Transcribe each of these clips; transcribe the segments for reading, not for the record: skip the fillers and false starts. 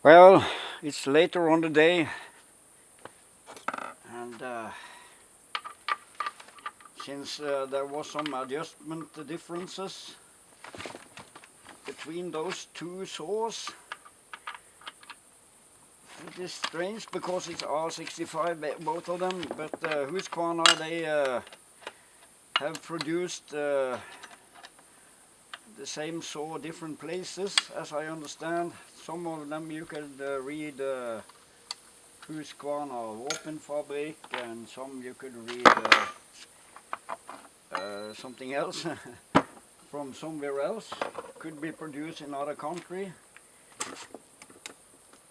Well, it's later on the day, and since there was some adjustment differences between those two saws, it is strange because it's A-65 both of them, but Husqvarna, they have produced the same saw different places, as I understand. Some of them you could read Husqvarna Våpenfabrik, and some you could read something else from somewhere else. Could be produced in other country,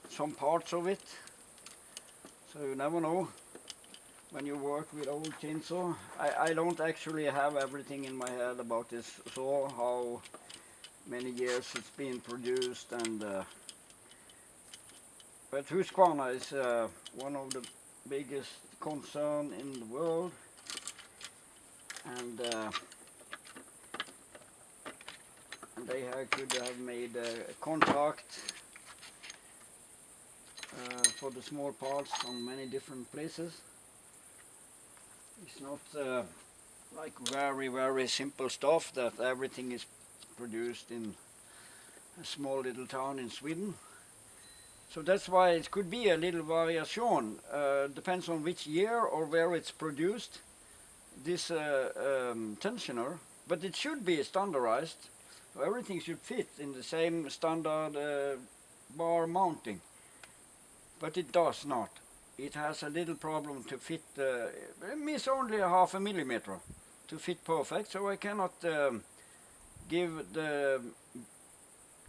some parts of it. So you never know when you work with old chainsaw. I don't actually have everything in my head about this saw, how many years it's been produced, and but Husqvarna is one of the biggest concern in the world, and they could have made a contract for the small parts on many different places. It's not like very simple stuff that everything is produced in a small little town in Sweden. So that's why it could be a little variation, depends on which year or where it's produced, this tensioner, but it should be standardized. So everything should fit in the same standard bar mounting, but it does not. It has a little problem to fit, it's only a half a millimeter to fit perfect, so I cannot give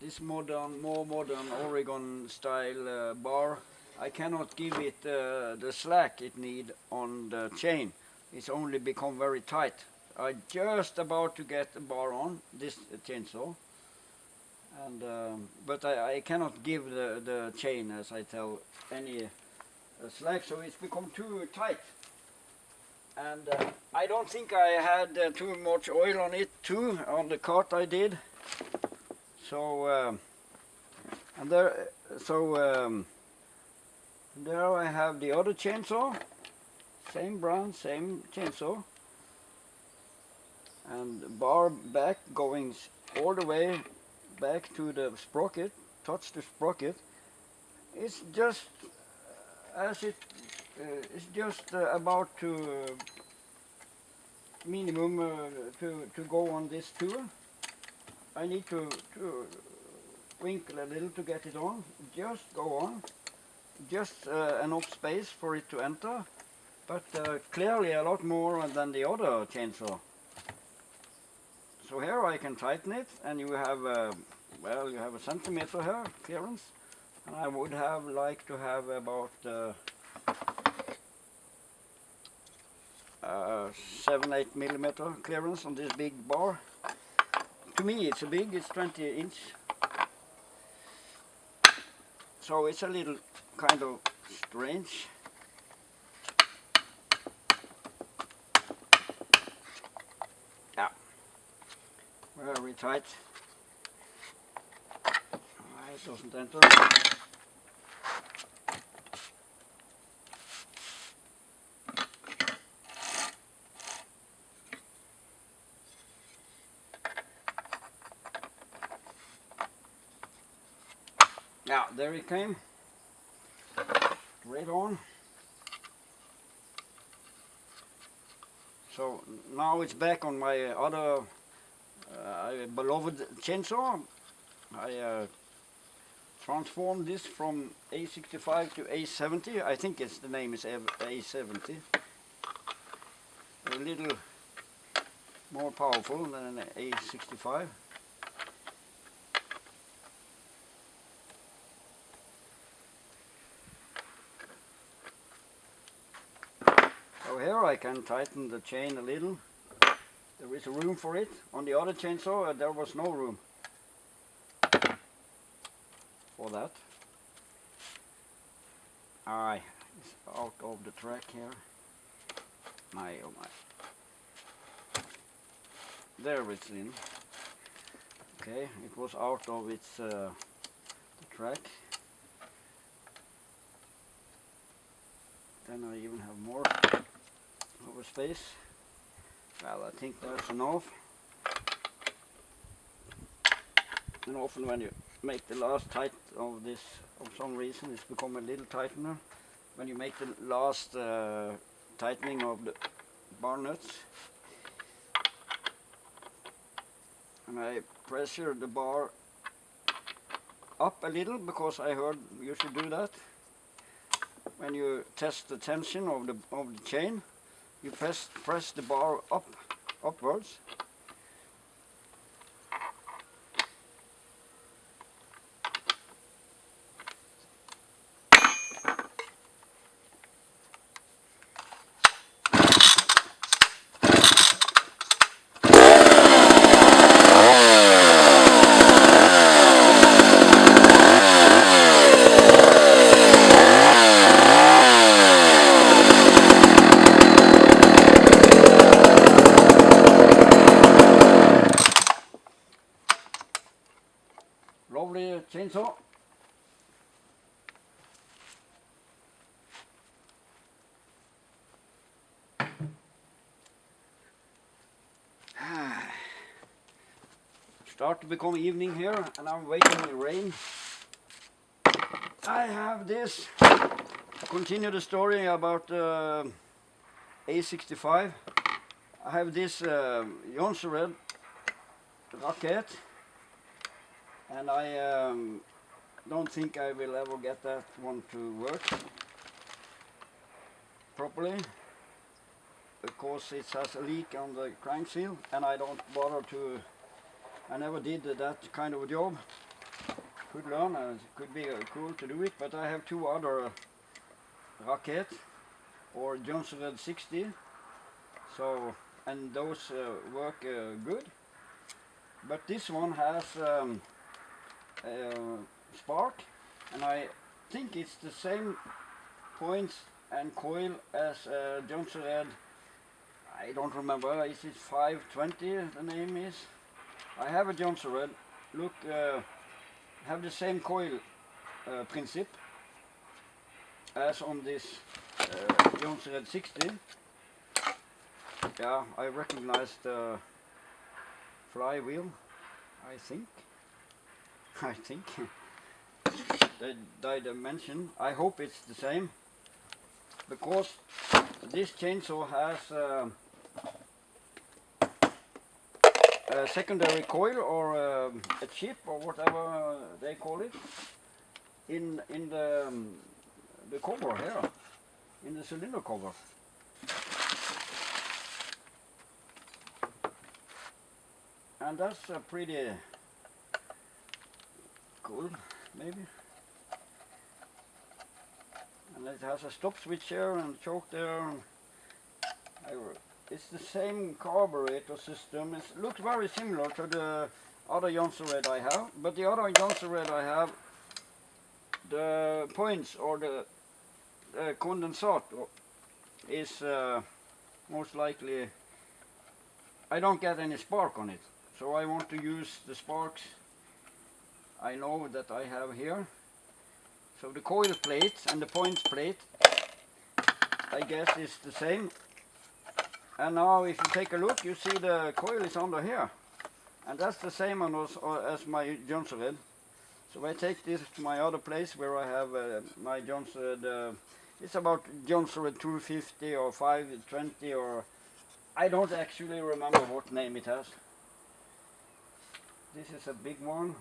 this more modern Oregon style bar, I cannot give it the slack it need on the chain. It's only become very tight. I'm just about to get the bar on this chainsaw, and but I cannot give the chain, as I tell, any slack, so it's become too tight. And I don't think I had too much oil on it too, on the cut I did. So and there I have the other chainsaw, same brand, same chainsaw, and bar back going all the way back to the sprocket, touch the sprocket. It's just as it's just about to minimum to go on this tool. I need to winkle a little to get it on. Just go on. Just enough space for it to enter, but clearly a lot more than the other chainsaw. So here I can tighten it, and you have well, you have a centimeter here clearance, and I would have liked to have about 7-8 millimeter clearance on this big bar. To me it's it's 20 inch. So it's a little kind of strange. Yeah, very tight. It doesn't enter. Yeah, there it came. Straight on. So now it's back on my other beloved chainsaw. I transformed this from A-65 to A-70. I think the name is A-70. A little more powerful than an A-65. So here I can tighten the chain a little. There is room for it. On the other chainsaw there was no room for that. It's out of the track here. My oh my. There it's in. Okay, it was out of its the track. Then I even have more over space. Well, I think that's enough. And often when you make the last tight of this, of some reason it's become a little tightener. When you make the last tightening of the bar nuts, and I pressure the bar up a little, because I heard you should do that. When you test the tension of the chain, you press the bar upwards. Lovely chainsaw. Start to become evening here, and I'm waiting in the rain. I have this. Continue the story about A-65. I have this Jonsereds Raket, and I don't think I will ever get that one to work properly, because it has a leak on the crank seal, and I don't bother to. I never did that kind of a job. Could learn, and it could be cool to do it, but I have two other Raket or Jonsereds 60, so, and those work good. But this one has spark, and I think it's the same points and coil as Jonsered. I don't remember. Is it 520? The name is. I have a Jonsered. Look, have the same coil principle as on this Jonsereds 60. Yeah, I recognize the flywheel. I think the dimension. I hope it's the same, because this chainsaw has a secondary coil, or a chip, or whatever they call it, in the cover here, in the cylinder cover. And that's pretty cool, maybe. And it has a stop switch here and choke there. And it's the same carburetor system. It looks very similar to the other Jonsered I have, but the other Jonsered I have, the points, or the condensate is most likely, I don't get any spark on it, so I want to use the sparks I know that I have here. So the coil plate and the points plate, I guess, is the same. And now if you take a look, you see the coil is under here, and that's the same as my Jonsered. So I take this to my other place where I have my Jonsered. It's about Jonsered 250 or 520, or I don't actually remember what name it has. This is a big one.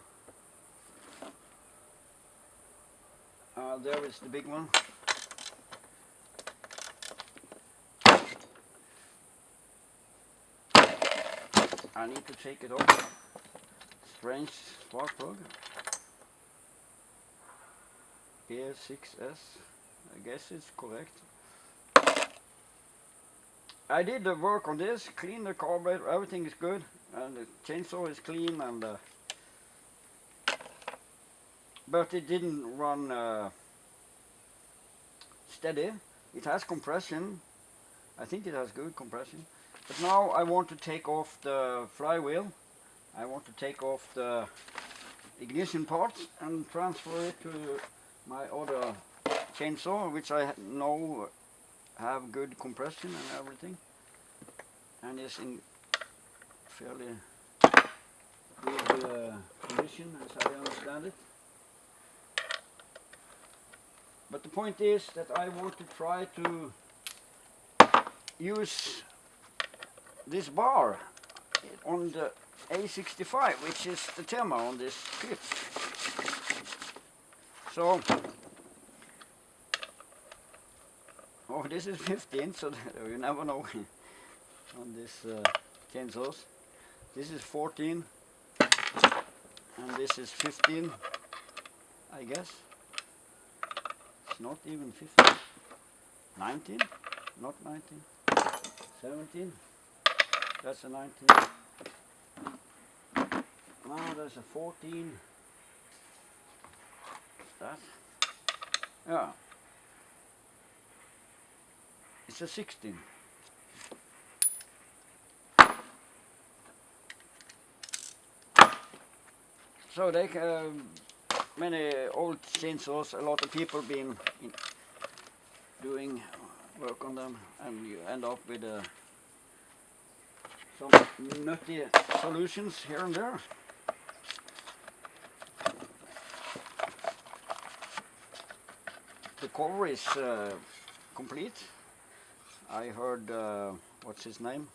There is the big one. I need to take it off. Strange spark plug. A6S. I guess it's correct. I did the work on this, clean the carburetor, everything is good, and the chainsaw is clean, and but it didn't run steady. It has compression. I think it has good compression. But now I want to take off the flywheel. I want to take off the ignition parts and transfer it to my other chainsaw, which I know have good compression and everything, and is in fairly good condition as I understand it. But the point is that I want to try to use this bar on the A-65, which is the tema on this clip. So, oh, this is 15, so you never know on this chainsaws. This is 14, and this is 15, I guess. It's not even 15. 19? Not 19. 17. That's a 19. Now there's a 14. That. Yeah. It's a 16. So they many old chainsaws, a lot of people been doing work on them, and you end up with some nutty solutions here and there. The cover is complete. I heard, what's his name?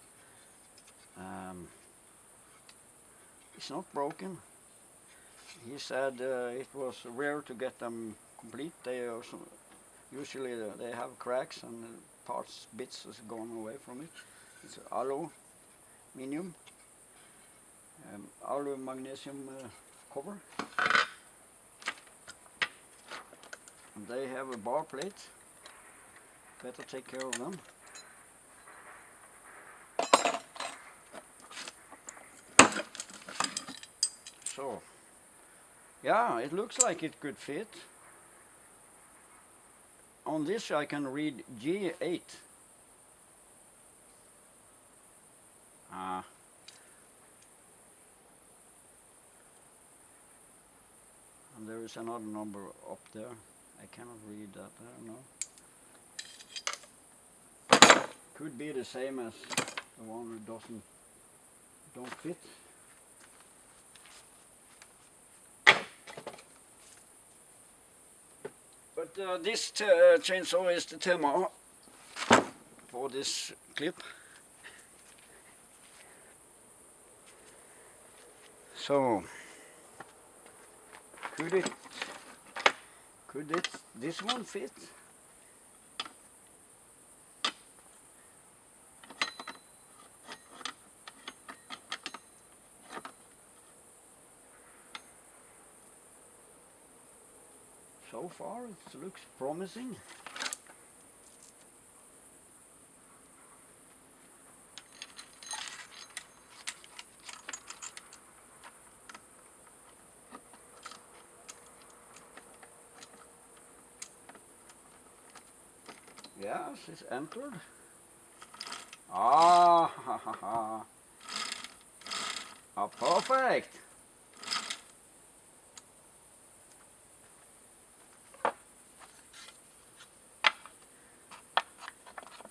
It's not broken. He said it was rare to get them complete. They also, usually they have cracks and parts, bits is gone away from it. It's aluminium, alu magnesium cover. And they have a bar plate. Better take care of them. So, yeah, it looks like it could fit. On this I can read G8. And there is another number up there. I cannot read that, I don't know. Could be the same as the one that don't fit. But this chainsaw is the tema for this clip. So, could this one fit? So far it looks promising. Yes, it's entered. Ah, ha, ha, ha. Ah, perfect.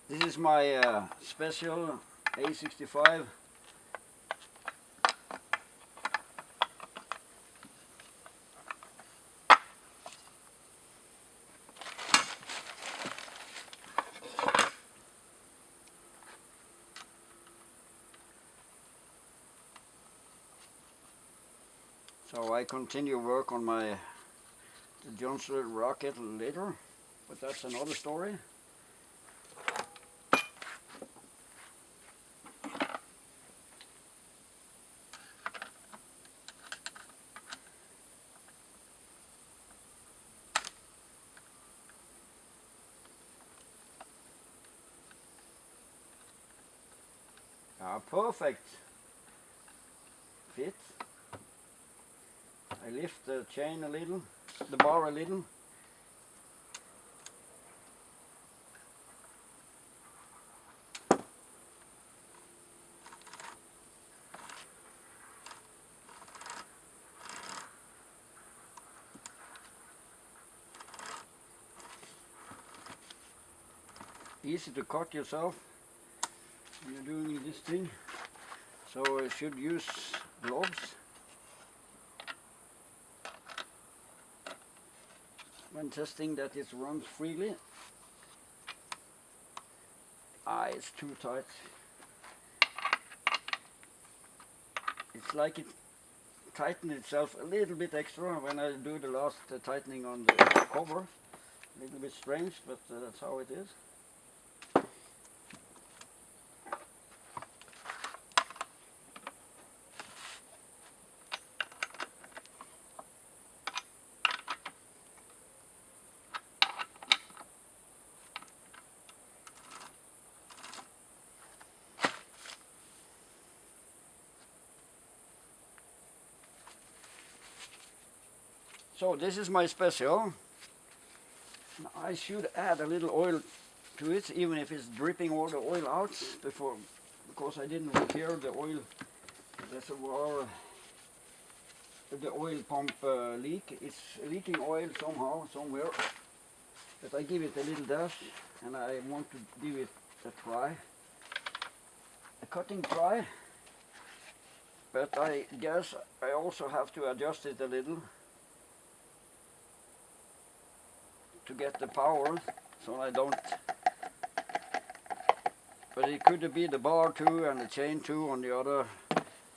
This is my special A-65. So I continue work on the Jonsereds Raket later, but that's another story. Perfect fit. I lift the chain a little, the bar a little. easy to cut yourself when you're doing this thing. So you should use gloves when testing that it runs freely. It's too tight. It's like it tightened itself a little bit extra when I do the last tightening on the cover. A little bit strange, but that's how it is. So this is my special. I should add a little oil to it, even if it's dripping all the oil out before, because I didn't repair the oil reservoir, the oil pump leak. It's leaking oil somehow, somewhere, but I give it a little dash, and I want to give it a try, a cutting try, but I guess I also have to adjust it a little to get the power, so I don't, but it could be the bar too and the chain too on the other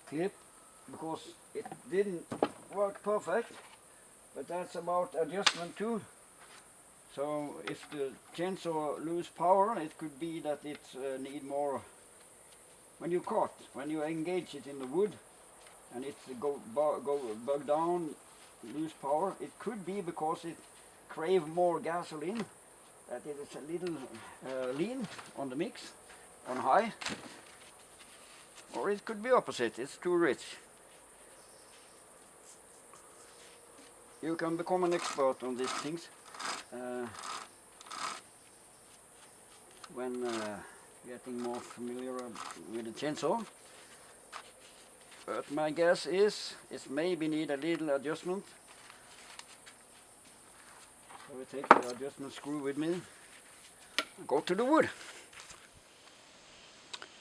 clip, because it didn't work perfect, but that's about adjustment too. So if the chainsaw lose power, it could be that it need more, when you cut, when you engage it in the wood and it go bug down, lose power, it could be because it crave more gasoline, that it is a little lean on the mix, on high, or it could be opposite, it's too rich. You can become an expert on these things when getting more familiar with the chainsaw. But my guess is it maybe need a little adjustment. So I take the adjustment screw with me and go to the wood.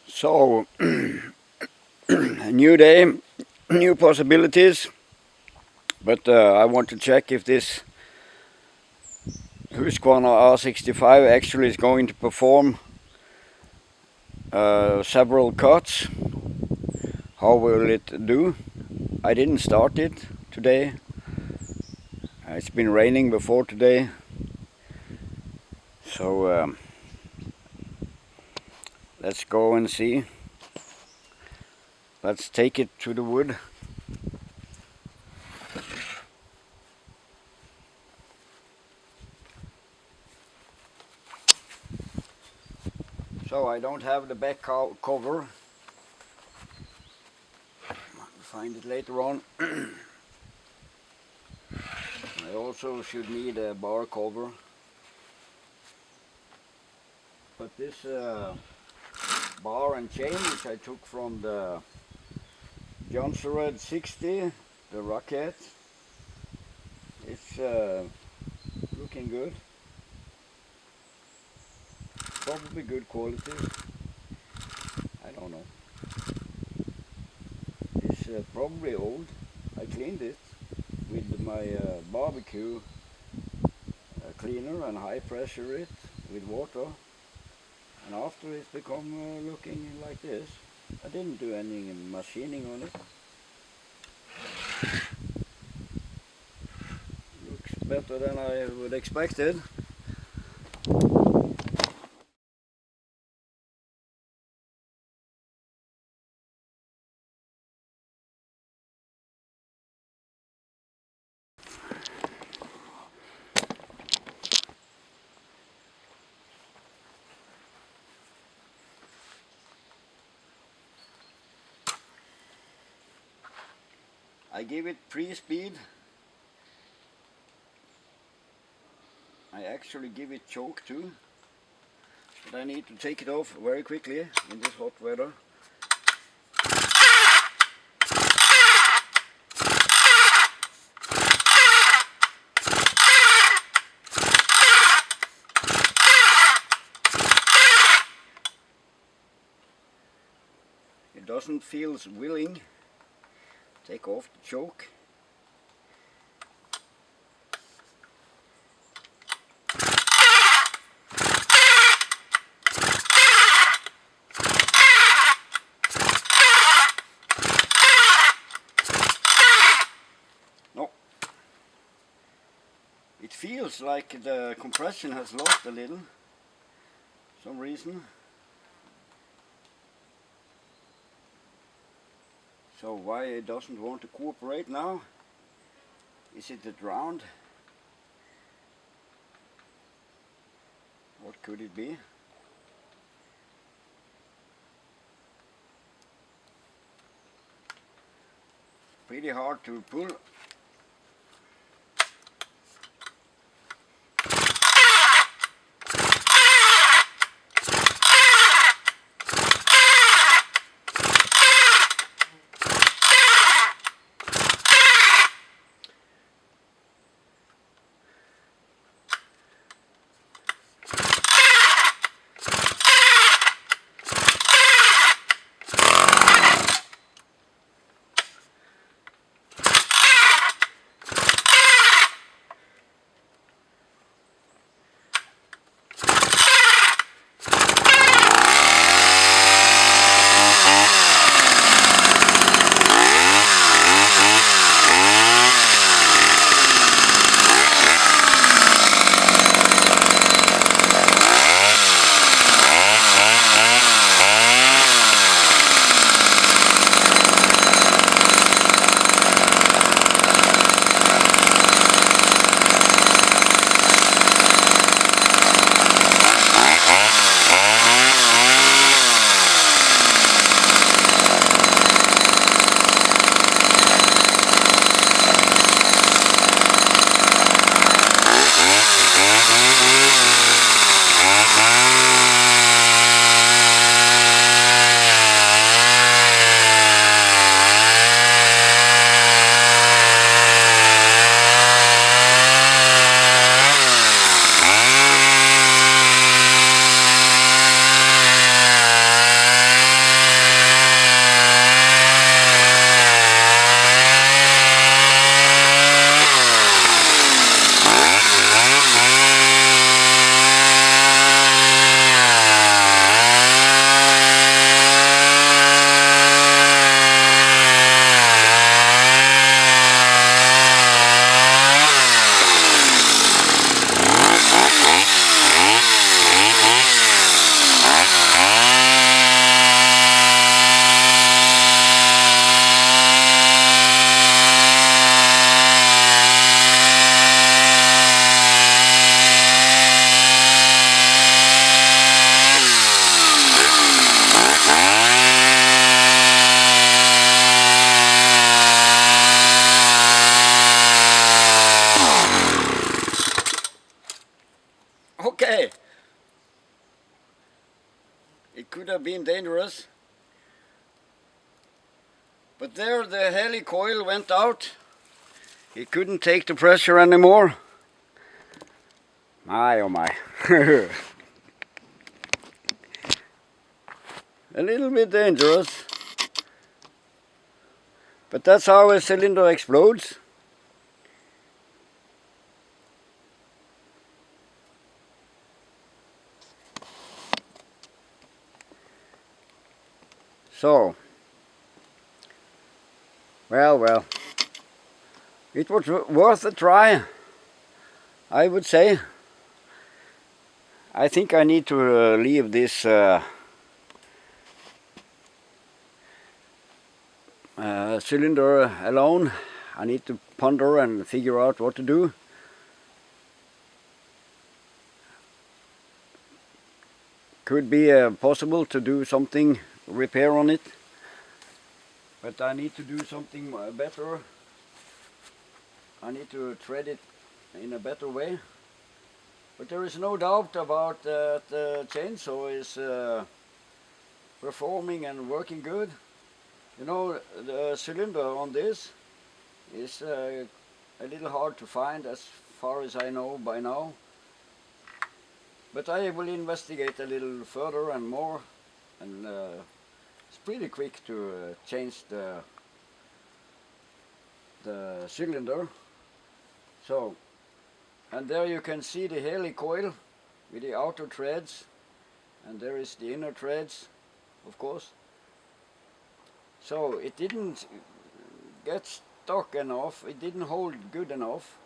So, a new day, new possibilities, but I want to check if this Husqvarna A-65 actually is going to perform several cuts. How will it do? I didn't start it today. It's been raining before today, so let's go and see. Let's take it to the wood. So I don't have the back cover. I'll find it later on. I also should need a bar cover. But this bar and chain, which I took from the Jonsereds 60, the Raket, it's looking good. Probably good quality. I don't know. It's probably old. I cleaned it with my barbecue cleaner and high pressure it with water, and after it's become looking like this. I didn't do any machining on it. Looks better than I would expected. I give it 3-speed. I actually give it choke too, but I need to take it off very quickly in this hot weather. It doesn't feel willing. Take off the choke. No. It feels like the compression has lost a little. For some reason. So why it doesn't want to cooperate now? Is it the drowned? What could it be? Pretty hard to pull. Okay. It could have been dangerous. But there the helicoil went out. It couldn't take the pressure anymore. My oh my. A little bit dangerous. But that's how a cylinder explodes. So, well, it was worth a try, I would say. I think I need to leave this cylinder alone. I need to ponder and figure out what to do. Could be possible to do something, repair on it, but I need to do something better. I need to thread it in a better way. But there is no doubt about that the chainsaw is performing and working good. You know, the cylinder on this is a little hard to find as far as I know by now. But I will investigate a little further and more and pretty quick to change the cylinder. So, and there you can see the helicoil with the outer threads, and there is the inner threads, of course. So it didn't get stuck enough, it didn't hold good enough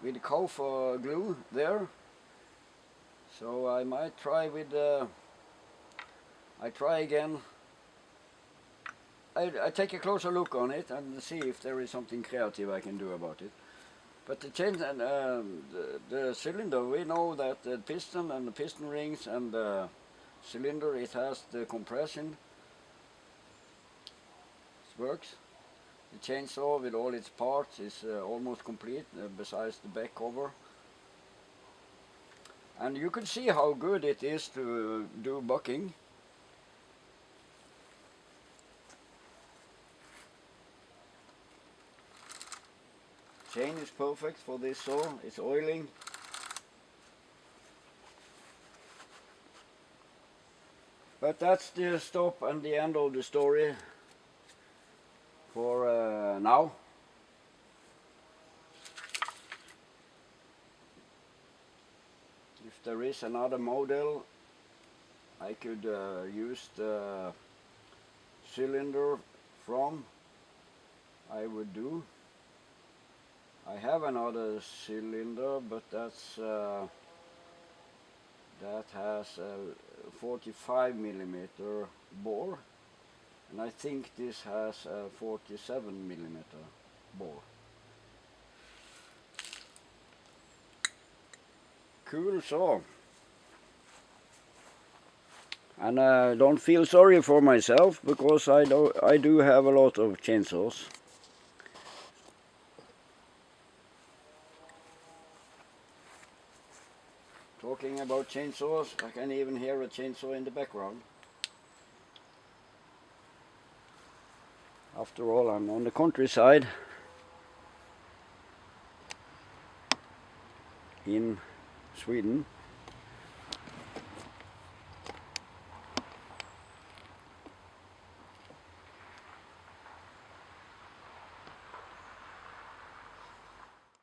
with copper glue there. So I might try with I try again. I take a closer look on it and see if there is something creative I can do about it. But the change and the cylinder, we know that the piston and the piston rings and the cylinder, it has the compression. It works. The chainsaw with all its parts is almost complete, besides the back cover. And you can see how good it is to do bucking. Chain is perfect for this saw, it's oiling. But that's the stop and the end of the story for now. If there is another model I could use the cylinder from, I would do. I have another cylinder, but that's that has a 45 millimeter bore, and I think this has a 47 millimeter bore. Cool saw. And I don't feel sorry for myself, because I do have a lot of chainsaws. Talking about chainsaws, I can even hear a chainsaw in the background. After all, I'm on the countryside in Sweden.